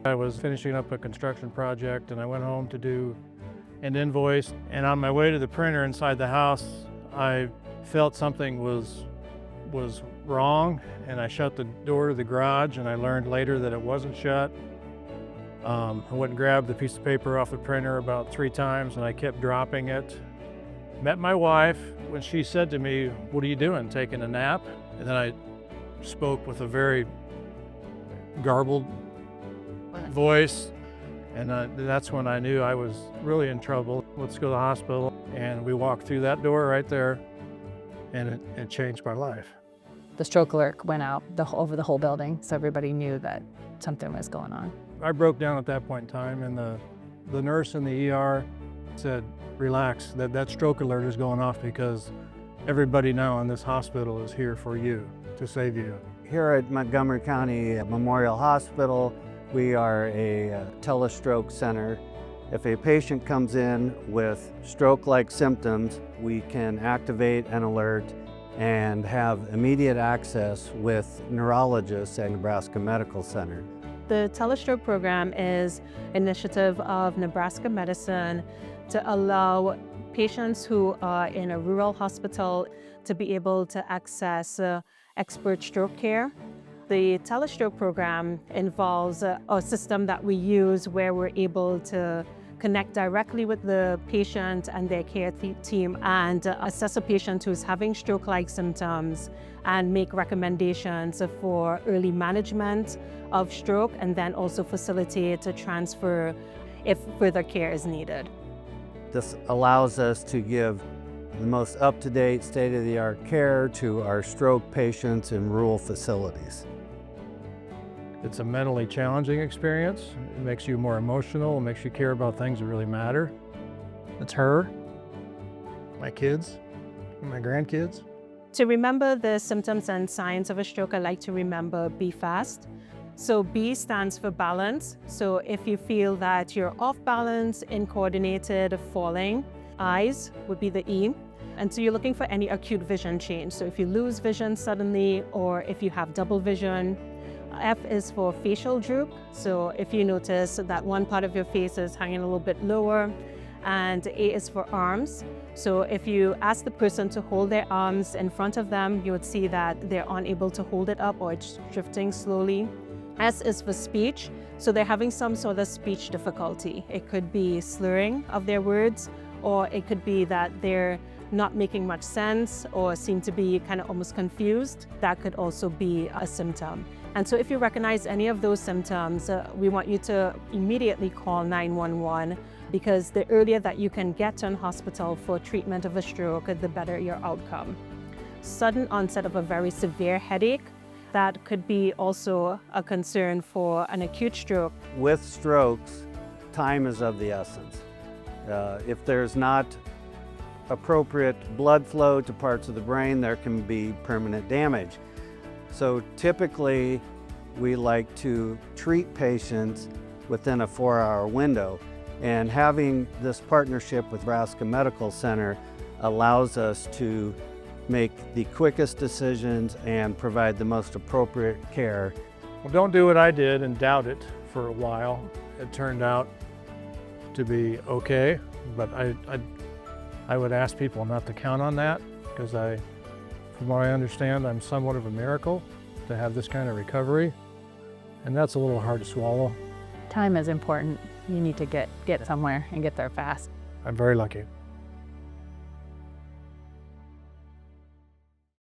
I was finishing up a construction project and I went home to do an invoice, and on my way to the printer inside the house, I felt something was wrong, and I shut the door to the garage, and I learned later that it wasn't shut. I went and grabbed the piece of paper off the printer about 3 times, and I kept dropping it. Met my wife when she said to me, "What are you doing, taking a nap?" And then I spoke with a very garbled voice, and that's when I knew I was really in trouble. Let's go to the hospital. And we walked through that door right there, and it changed my life. The stroke alert went out over the whole building, so everybody knew that something was going on. I broke down at that point in time, and the nurse in the ER said, "Relax, that stroke alert is going off because everybody now in this hospital is here for you, to save you." Here at Montgomery County Memorial Hospital, we are a telestroke center. If a patient comes in with stroke-like symptoms, we can activate an alert and have immediate access with neurologists at Nebraska Medical Center. The Telestroke Program is an initiative of Nebraska Medicine to allow patients who are in a rural hospital to be able to access expert stroke care. The Telestroke Program involves a system that we use where we're able to connect directly with the patient and their care team and assess a patient who's having stroke-like symptoms and make recommendations for early management of stroke, and then also facilitate a transfer if further care is needed. This allows us to give the most up-to-date, state-of-the-art care to our stroke patients in rural facilities. It's a mentally challenging experience. It makes you more emotional. It makes you care about things that really matter. It's her, my kids, and my grandkids. To remember the symptoms and signs of a stroke, I like to remember B FAST. So B stands for balance. So if you feel that you're off balance, incoordinated, falling, eyes would be the E. And so you're looking for any acute vision change. So if you lose vision suddenly, or if you have double vision. F is for facial droop. So if you notice that one part of your face is hanging a little bit lower. And A is for arms. So if you ask the person to hold their arms in front of them, you would see that they're unable to hold it up, or it's drifting slowly. S is for speech. So they're having some sort of speech difficulty. It could be slurring of their words, or it could be that they're not making much sense or seem to be kind of almost confused. That could also be a symptom. And so if you recognize any of those symptoms, we want you to immediately call 911, because the earlier that you can get to a hospital for treatment of a stroke, the better your outcome. Sudden onset of a very severe headache, that could be also a concern for an acute stroke. With strokes, time is of the essence. If there's not appropriate blood flow to parts of the brain, there can be permanent damage. So typically, we like to treat patients within a 4-hour window. And having this partnership with Nebraska Medical Center allows us to make the quickest decisions and provide the most appropriate care. Well, don't do what I did and doubt it for a while. It turned out to be okay, but I would ask people not to count on that, because from what I understand, I'm somewhat of a miracle to have this kind of recovery, and that's a little hard to swallow. Time is important. You need to get somewhere and get there fast. I'm very lucky.